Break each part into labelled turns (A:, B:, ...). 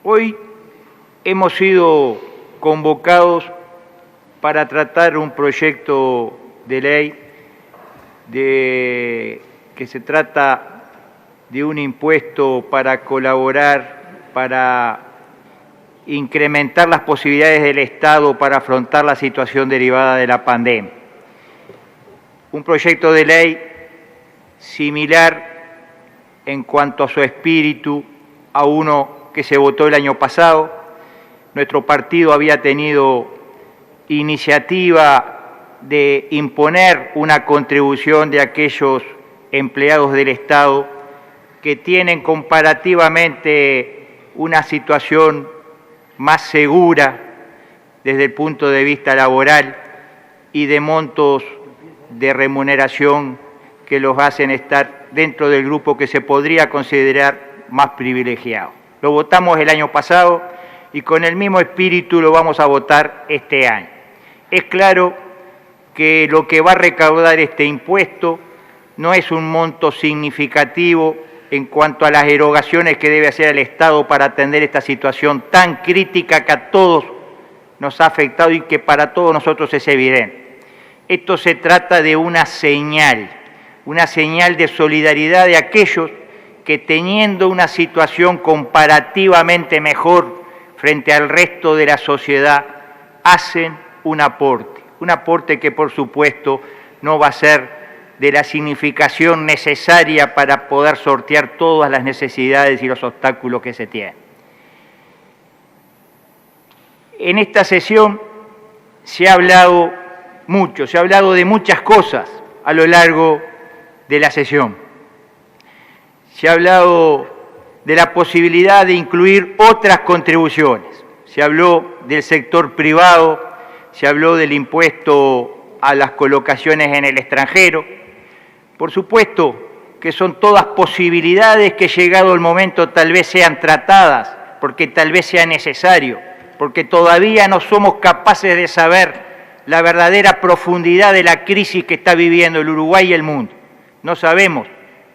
A: Hoy hemos sido convocados para tratar un proyecto de ley que se trata de un impuesto para colaborar, para incrementar las posibilidades del Estado para afrontar la situación derivada de la pandemia. Un proyecto de ley similar en cuanto a su espíritu a uno que se votó el año pasado. Nuestro partido había tenido iniciativa de imponer una contribución de aquellos empleados del Estado que tienen comparativamente una situación más segura desde el punto de vista laboral y de montos de remuneración que los hacen estar dentro del grupo que se podría considerar más privilegiado. Lo votamos el año pasado y con el mismo espíritu lo vamos a votar este año. Es claro que lo que va a recaudar este impuesto no es un monto significativo en cuanto a las erogaciones que debe hacer el Estado para atender esta situación tan crítica que a todos nos ha afectado y que para todos nosotros es evidente. Esto se trata de una señal de solidaridad de aquellos que teniendo una situación comparativamente mejor frente al resto de la sociedad, hacen un aporte que por supuesto no va a ser de la significación necesaria para poder sortear todas las necesidades y los obstáculos que se tienen. En esta sesión se ha hablado mucho, se ha hablado de muchas cosas a lo largo de la sesión. Se ha hablado de la posibilidad de incluir otras contribuciones. Se habló del sector privado, se habló del impuesto a las colocaciones en el extranjero. Por supuesto que son todas posibilidades que llegado el momento tal vez sean tratadas, porque tal vez sea necesario, porque todavía no somos capaces de saber la verdadera profundidad de la crisis que está viviendo el Uruguay y el mundo. No sabemos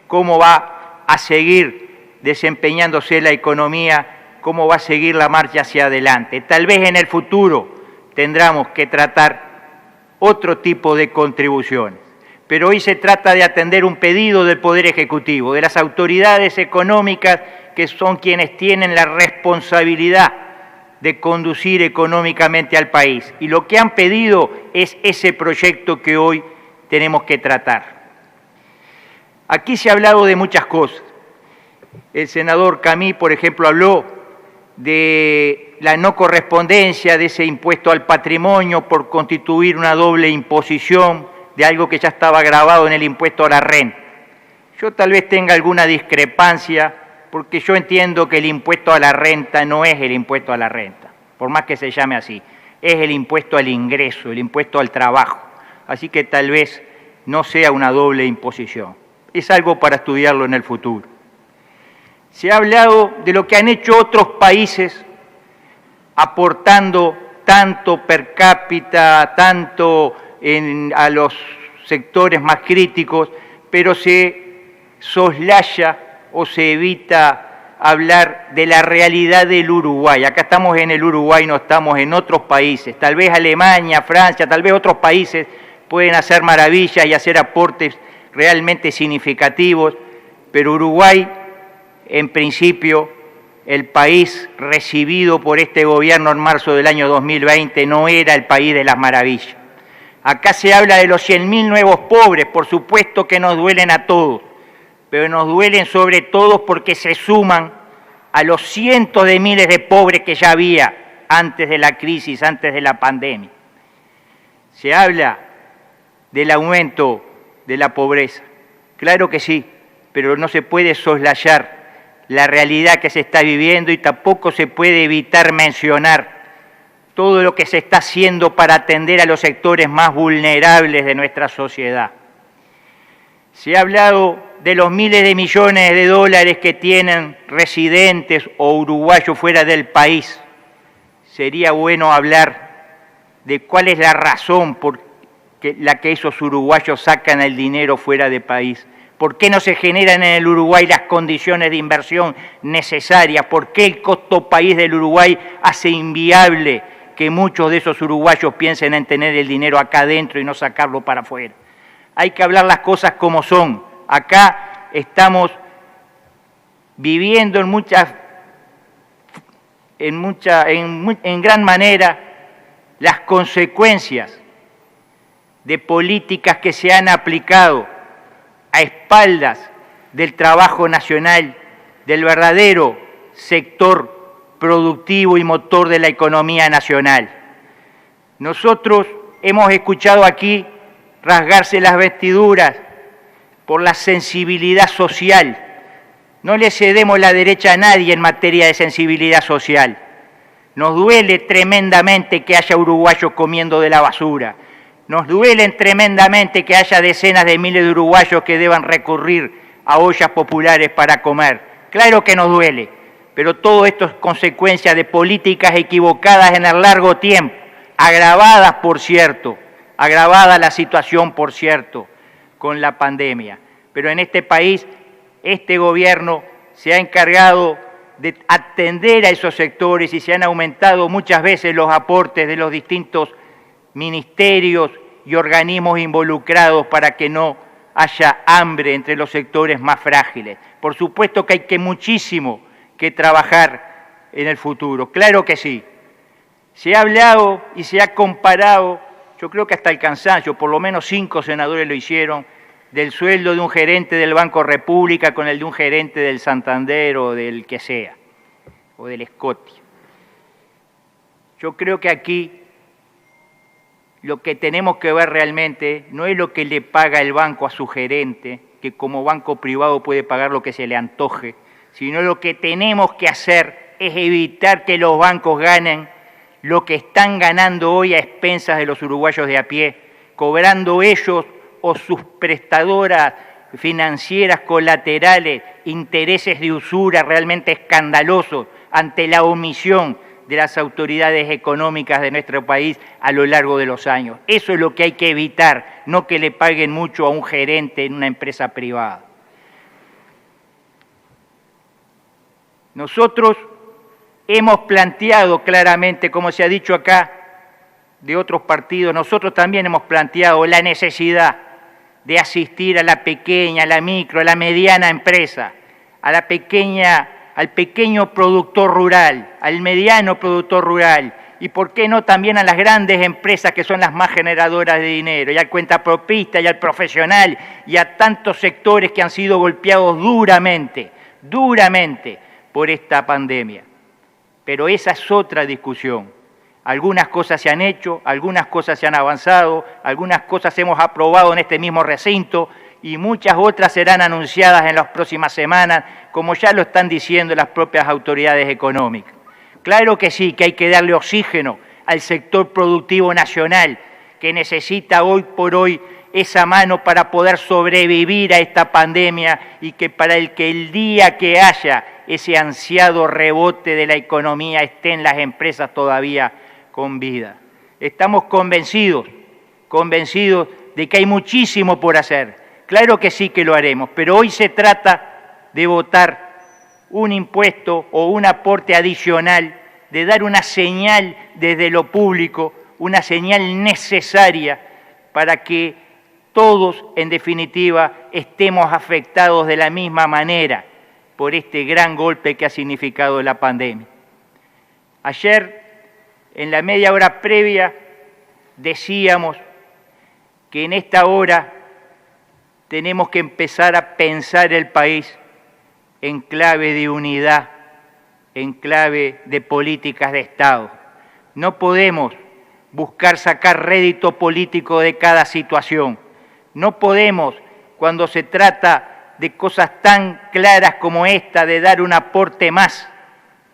A: cómo va a seguir desempeñándose la economía, cómo va a seguir la marcha hacia adelante. Tal vez en el futuro tendremos que tratar otro tipo de contribuciones. Pero hoy se trata de atender un pedido del Poder Ejecutivo, de las autoridades económicas que son quienes tienen la responsabilidad de conducir económicamente al país. Y lo que han pedido es ese proyecto que hoy tenemos que tratar. Aquí se ha hablado de muchas cosas. El senador Camí, por ejemplo, habló de la no correspondencia de ese impuesto al patrimonio por constituir una doble imposición de algo que ya estaba grabado en el impuesto a la renta. Yo tal vez tenga alguna discrepancia, porque yo entiendo que el impuesto a la renta no es el impuesto a la renta, por más que se llame así, es el impuesto al ingreso, el impuesto al trabajo. Así que tal vez no sea una doble imposición. Es algo para estudiarlo en el futuro. Se ha hablado de lo que han hecho otros países aportando tanto per cápita, tanto a los sectores más críticos, pero se soslaya o se evita hablar de la realidad del Uruguay. Acá estamos en el Uruguay, no estamos en otros países. Tal vez Alemania, Francia, tal vez otros países pueden hacer maravillas y hacer aportes realmente significativos, pero Uruguay, en principio, el país recibido por este gobierno en marzo del año 2020 no era el país de las maravillas. Acá se habla de los 100.000 nuevos pobres, por supuesto que nos duelen a todos, pero nos duelen sobre todo porque se suman a los cientos de miles de pobres que ya había antes de la crisis, antes de la pandemia. Se habla del aumento de la pobreza. Claro que sí, pero no se puede soslayar la realidad que se está viviendo y tampoco se puede evitar mencionar todo lo que se está haciendo para atender a los sectores más vulnerables de nuestra sociedad. Se ha hablado de los miles de millones de dólares que tienen residentes o uruguayos fuera del país. Sería bueno hablar de cuál es la razón por la que esos uruguayos sacan el dinero fuera de país. ¿Por qué no se generan en el Uruguay las condiciones de inversión necesarias? ¿Por qué el costo país del Uruguay hace inviable que muchos de esos uruguayos piensen en tener el dinero acá adentro y no sacarlo para afuera? Hay que hablar las cosas como son. Acá estamos viviendo en gran manera las consecuencias de políticas que se han aplicado a espaldas del trabajo nacional, del verdadero sector productivo y motor de la economía nacional. Nosotros hemos escuchado aquí rasgarse las vestiduras por la sensibilidad social. No le cedemos la derecha a nadie en materia de sensibilidad social. Nos duele tremendamente que haya uruguayos comiendo de la basura. Nos duele tremendamente que haya decenas de miles de uruguayos que deban recurrir a ollas populares para comer. Claro que nos duele, pero todo esto es consecuencia de políticas equivocadas en el largo tiempo, agravadas, por cierto, agravada la situación, por cierto, con la pandemia. Pero en este país, este gobierno se ha encargado de atender a esos sectores y se han aumentado muchas veces los aportes de los distintos ministerios y organismos involucrados para que no haya hambre entre los sectores más frágiles. Por supuesto que hay muchísimo que trabajar en el futuro, claro que sí. Se ha hablado y se ha comparado, yo creo que hasta el cansancio, por lo menos 5 senadores lo hicieron, del sueldo de un gerente del Banco República con el de un gerente del Santander o del que sea, o del Scotia. Yo creo que aquí lo que tenemos que ver realmente no es lo que le paga el banco a su gerente, que como banco privado puede pagar lo que se le antoje, sino lo que tenemos que hacer es evitar que los bancos ganen lo que están ganando hoy a expensas de los uruguayos de a pie, cobrando ellos o sus prestadoras financieras colaterales intereses de usura realmente escandalosos ante la omisión de las autoridades económicas de nuestro país a lo largo de los años. Eso es lo que hay que evitar, no que le paguen mucho a un gerente en una empresa privada. Nosotros hemos planteado claramente, como se ha dicho acá de otros partidos, nosotros también hemos planteado la necesidad de asistir a la pequeña, a la micro, a la mediana empresa, al pequeño productor rural, al mediano productor rural, y por qué no también a las grandes empresas que son las más generadoras de dinero, y al cuentapropista, y al profesional, y a tantos sectores que han sido golpeados duramente por esta pandemia. Pero esa es otra discusión. Algunas cosas se han hecho, algunas cosas se han avanzado, algunas cosas hemos aprobado en este mismo recinto y muchas otras serán anunciadas en las próximas semanas, como ya lo están diciendo las propias autoridades económicas. Claro que sí, que hay que darle oxígeno al sector productivo nacional, que necesita hoy por hoy esa mano para poder sobrevivir a esta pandemia y que para el día que haya ese ansiado rebote de la economía estén las empresas todavía con vida. Estamos convencidos de que hay muchísimo por hacer. Claro que sí que lo haremos, pero hoy se trata de votar un impuesto o un aporte adicional, de dar una señal desde lo público, una señal necesaria para que todos, en definitiva, estemos afectados de la misma manera por este gran golpe que ha significado la pandemia. Ayer, en la media hora previa, decíamos que en esta hora tenemos que empezar a pensar el país en clave de unidad, en clave de políticas de Estado. No podemos buscar sacar rédito político de cada situación. No podemos, cuando se trata de cosas tan claras como esta, de dar un aporte más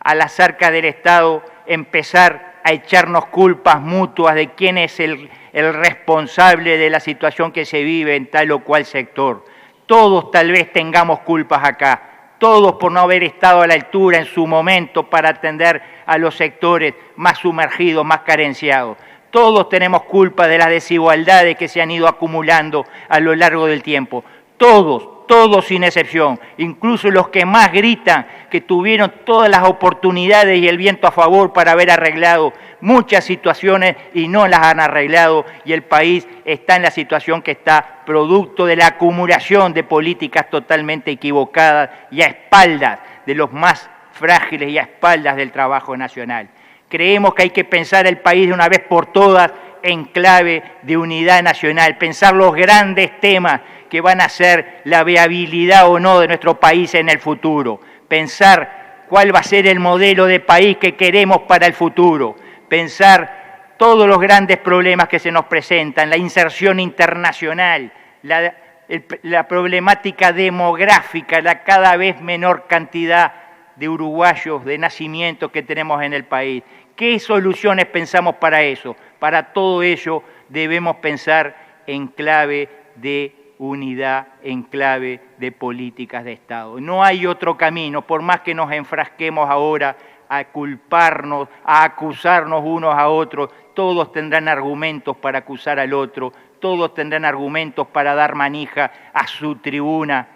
A: a las arcas del Estado, empezar a echarnos culpas mutuas de quién es el responsable de la situación que se vive en tal o cual sector. Todos tal vez tengamos culpas acá, todos por no haber estado a la altura en su momento para atender a los sectores más sumergidos, más carenciados. Todos tenemos culpa de las desigualdades que se han ido acumulando a lo largo del tiempo. Todos todos sin excepción, incluso los que más gritan, que tuvieron todas las oportunidades y el viento a favor para haber arreglado muchas situaciones y no las han arreglado, y el país está en la situación que está, producto de la acumulación de políticas totalmente equivocadas y a espaldas de los más frágiles y a espaldas del trabajo nacional. Creemos que hay que pensar el país de una vez por todas en clave de unidad nacional, pensar los grandes temas que van a ser la viabilidad o no de nuestro país en el futuro, pensar cuál va a ser el modelo de país que queremos para el futuro, pensar todos los grandes problemas que se nos presentan, la inserción internacional, la problemática demográfica, la cada vez menor cantidad de uruguayos de nacimiento que tenemos en el país. ¿Qué soluciones pensamos para eso? Para todo ello debemos pensar en clave de unidad, en clave de políticas de Estado. No hay otro camino, por más que nos enfrasquemos ahora a culparnos, a acusarnos unos a otros, todos tendrán argumentos para acusar al otro, todos tendrán argumentos para dar manija a su tribuna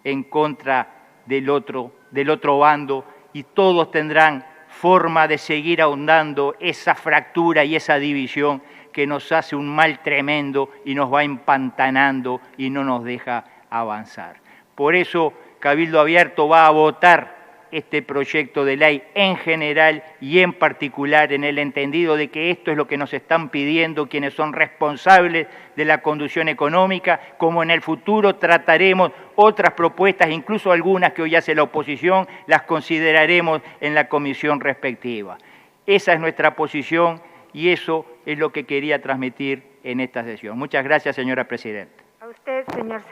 A: en contra del otro bando, y todos tendrán forma de seguir ahondando esa fractura y esa división que nos hace un mal tremendo y nos va empantanando y no nos deja avanzar. Por eso Cabildo Abierto va a votar este proyecto de ley en general y en particular en el entendido de que esto es lo que nos están pidiendo quienes son responsables de la conducción económica, como en el futuro trataremos otras propuestas, incluso algunas que hoy hace la oposición, las consideraremos en la comisión respectiva. Esa es nuestra posición y eso es lo que quería transmitir en esta sesión. Muchas gracias, señora presidenta.
B: A usted, señor.